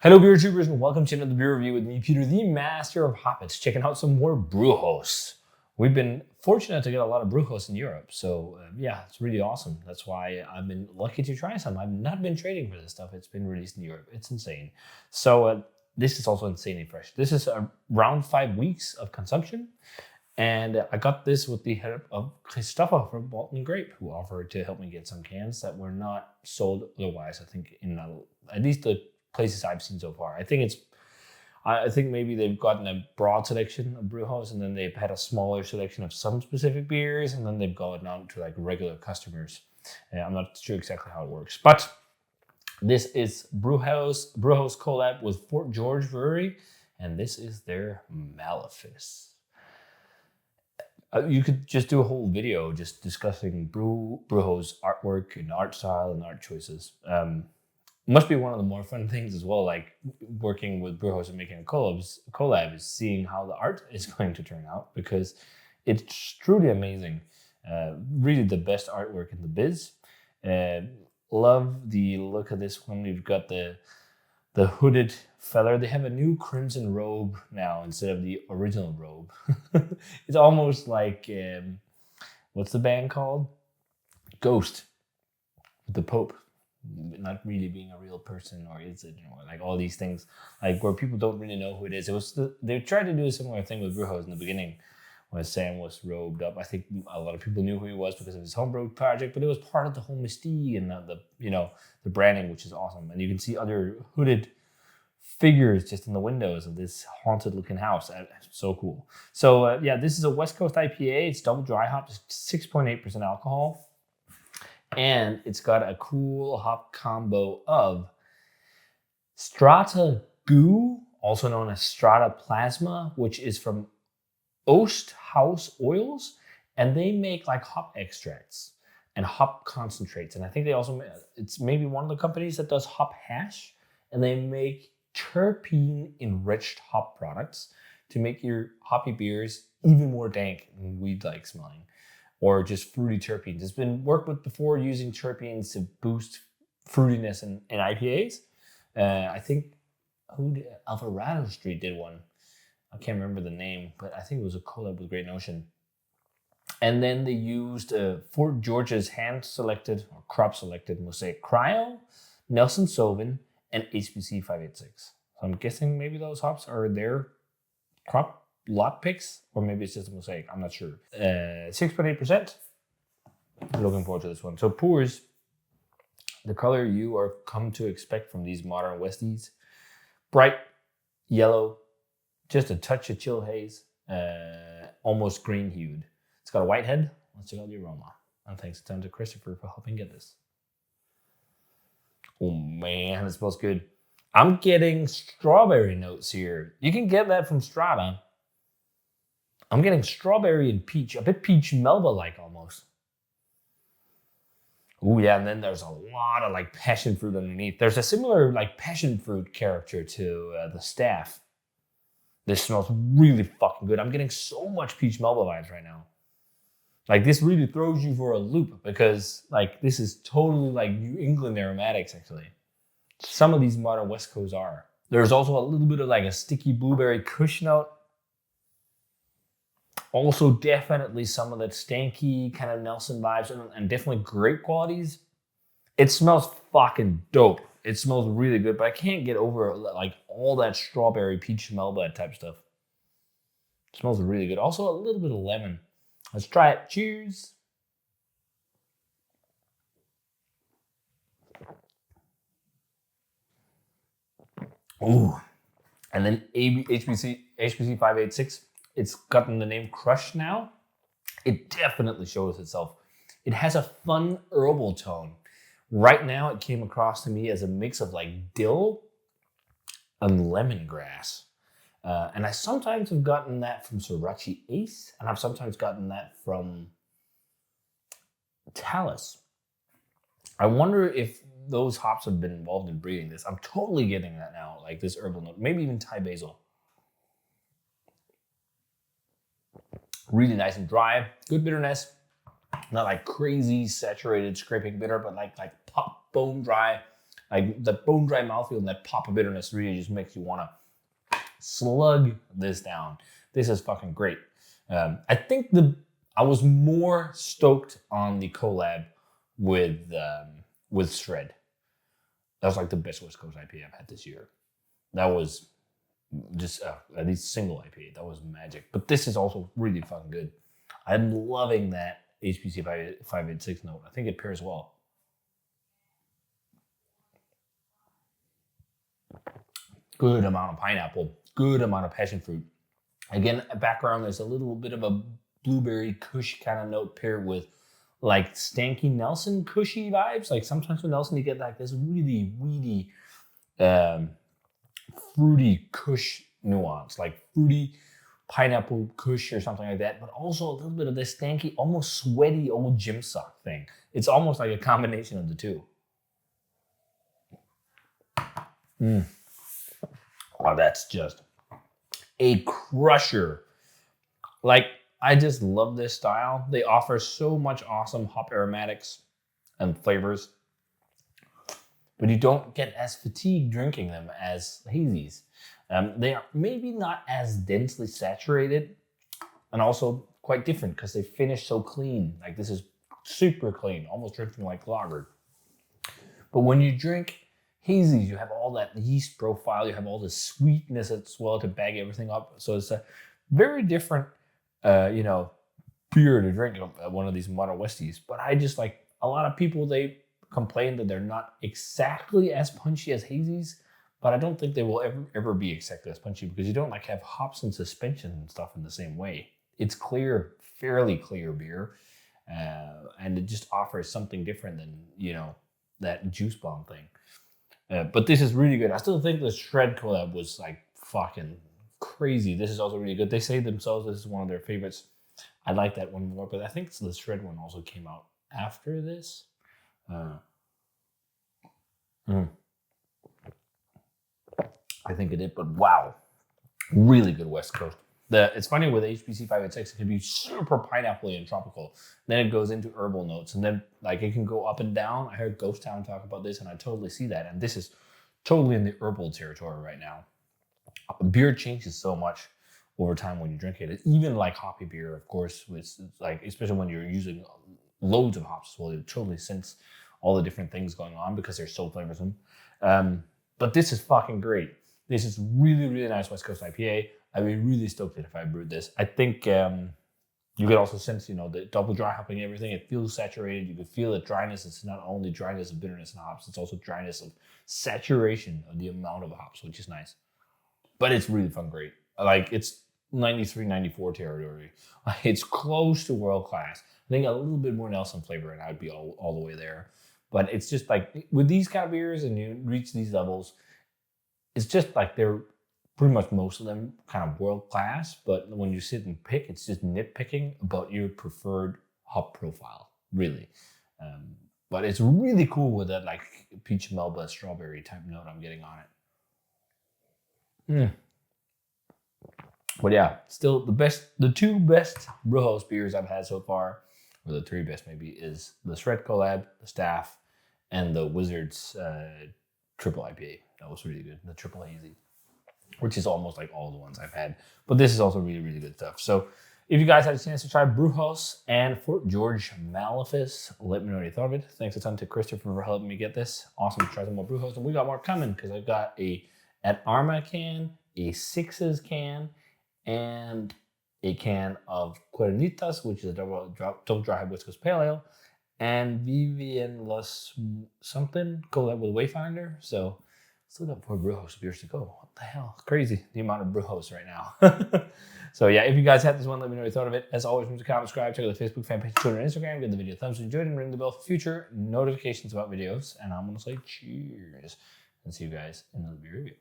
Hello, beer tubers, and welcome to another beer review with me, Peter, the master of hoppets, checking out some more Brujos. We've been fortunate to get a lot of Brujos in Europe, so yeah, it's really awesome. That's why I've been lucky to try some. I've not been trading for this stuff. It's been released in Europe. It's insane. So this is also insanely fresh. This is around 5 weeks of consumption, and I got this with the help of Christopher from Bolton Grape, who offered to help me get some cans that were not sold otherwise. I think in at least the places I've seen so far. I think maybe they've gotten a broad selection of brewhouse, and then they've had a smaller selection of some specific beers, and then they've gone out to like regular customers. I'm not sure exactly how it works, but this is Brewhouse collab with Fort George Brewery, and this is their Malefice. You could just do a whole video just discussing Brewhouse artwork and art style and art choices. Must be one of the more fun things as well, like working with Brewhouse and making a collab is seeing how the art is going to turn out, because it's truly amazing. Really the best artwork in the biz. Love the look of this one. We've got the hooded feller. They have a new crimson robe now instead of the original robe. It's almost like, what's the band called? Ghost, the Pope. Not really being a real person, or is it, like all these things, like where people don't really know who it is. They tried to do a similar thing with Brewhouse in the beginning when Sam was robed up. I think a lot of people knew who he was because of his homebrew project, but it was part of the whole mystique and the branding, which is awesome. And you can see other hooded figures just in the windows of this haunted looking house. So cool. So yeah, this is a West Coast IPA. It's double dry hop, 6.8% alcohol. And it's got a cool hop combo of Strata Goo, also known as Strata Plasma, which is from Oast House Oils. And they make like hop extracts and hop concentrates. And I think they also, it's maybe one of the companies that does hop hash. And they make terpene enriched hop products to make your hoppy beers even more dank and weed-like smelling, or just fruity terpenes. It's been worked with before using terpenes to boost fruitiness in IPAs. I think Alvarado Street did one. I can't remember the name, but I think it was a collab with Great Notion. And then they used Fort George's hand-selected or crop-selected Mosaic Cryo, Nelson Sauvin, and HBC 586. So I'm guessing maybe those hops are their crop lot picks, or maybe it's just a Mosaic. I'm not sure. 6.8%. Looking forward to this one. So pours, the color you are come to expect from these modern Westies. Bright yellow, just a touch of chill haze, almost green hued. It's got a white head. Let's check out the aroma. And thanks a ton to Christopher for helping get this. Oh man, it smells good. I'm getting strawberry notes here. You can get that from Strata. I'm getting strawberry and peach, a bit peach Melba-like almost. Oh yeah, and then there's a lot of like passion fruit underneath. There's a similar like passion fruit character to the staff. This smells really fucking good. I'm getting so much peach Melba vibes right now. Like this really throws you for a loop, because like this is totally like New England aromatics actually. Some of these modern West Coasts are. There's also a little bit of like a sticky blueberry kush note. Also, definitely some of that stanky kind of Nelson vibes, and definitely grape qualities. It smells fucking dope. It smells really good, but I can't get over like all that strawberry peach Melba type stuff. It smells really good. Also, a little bit of lemon. Let's try it. Cheers. Ooh. And then HBC 586. It's gotten the name Crush now. It definitely shows itself. It has a fun herbal tone. Right now, it came across to me as a mix of like dill and lemongrass. And I sometimes have gotten that from Sriracha Ace, and I've sometimes gotten that from Talus. I wonder if those hops have been involved in breeding this. I'm totally getting that now, like this herbal note, maybe even Thai basil. Really nice and dry, good bitterness. Not like crazy saturated scraping bitter, but like pop bone dry. Like the bone dry mouthfeel and that pop of bitterness really just makes you want to slug this down. This is fucking great. I think I was more stoked on the collab with Shred. That was like the best West Coast IPA I've had this year. That was just at least single IPA. That was magic. But this is also really fucking good. I'm loving that HPC 586 note. I think it pairs well. Good amount of pineapple. Good amount of passion fruit. Again, background, there's a little bit of a blueberry kush kind of note paired with like Stanky Nelson cushy vibes. Like sometimes with Nelson you get like this really weedy, fruity kush nuance, like fruity pineapple kush or something like that, but also a little bit of this stanky, almost sweaty old gym sock thing. It's almost like a combination of the two. Oh, that's just a crusher. Like, I just love this style. They offer so much awesome hop aromatics and flavors, but you don't get as fatigued drinking them as hazies. They are maybe not as densely saturated, and also quite different because they finish so clean. Like this is super clean, almost drinking like lager. But when you drink hazies, you have all that yeast profile, you have all the sweetness as well to bag everything up. So it's a very different, beer to drink one of these Modern Westies. But I just like, a lot of people, they complain that they're not exactly as punchy as hazies, but I don't think they will ever be exactly as punchy because you don't like have hops and suspension and stuff in the same way. It's clear, fairly clear beer, and it just offers something different than, that juice bomb thing. But this is really good. I still think the Shred collab was like fucking crazy. This is also really good. They say themselves this is one of their favorites. I like that one more, but I think the Shred one also came out after this. I think it did, but wow. Really good West Coast. It's funny with HPC 586, it can be super pineapple and tropical. Then it goes into herbal notes, and then like it can go up and down. I heard Ghost Town talk about this, and I totally see that. And this is totally in the herbal territory right now. Beer changes so much over time when you drink it. Even like hoppy beer, of course, which like especially when you're using loads of hops, well, you totally sense all the different things going on because they're so flavorsome. But this is fucking great. This is really, really nice West Coast IPA. I'd be really stoked if I brewed this. I think you could also sense, the double dry hopping and everything. It feels saturated. You could feel the dryness. It's not only dryness of bitterness and hops, it's also dryness of saturation of the amount of hops, which is nice. But it's really fun, great. Like, it's 93, 94 territory. It's close to world class. I think a little bit more Nelson flavor, and I'd be all the way there. But it's just like, with these kind of beers and you reach these levels, it's just like they're pretty much most of them kind of world class, but when you sit and pick, it's just nitpicking about your preferred hop profile, really. But it's really cool with that like peach melba strawberry type note I'm getting on it. But yeah, still the two best Brujos beers I've had so far, or the three best maybe, is the Shred collab, the Staff, and the Wizards triple IPA. That was really good. The triple hazy, which is almost like all the ones I've had. But this is also really, really good stuff. So if you guys had a chance to try Brujos and Fort George Malefice, let me know what you thought of it. Thanks a ton to Christopher for helping me get this. Awesome to try some more Brujos. And we got more coming because I've got an Arma can, a Sixes can, and a can of Cuernitas, which is a double dry hibiscus pale ale, and Vivian Los something collab with Wayfinder. So still got 4 Brujos beers to go. What the hell? Crazy the amount of Brujos right now. So yeah, if you guys had this one, let me know what you thought of it. As always, remember to comment, subscribe, check out the Facebook fan page, Twitter, and Instagram. Give the video a thumbs up if you enjoyed, and ring the bell for future notifications about videos. And I'm gonna say cheers and see you guys in the beer review.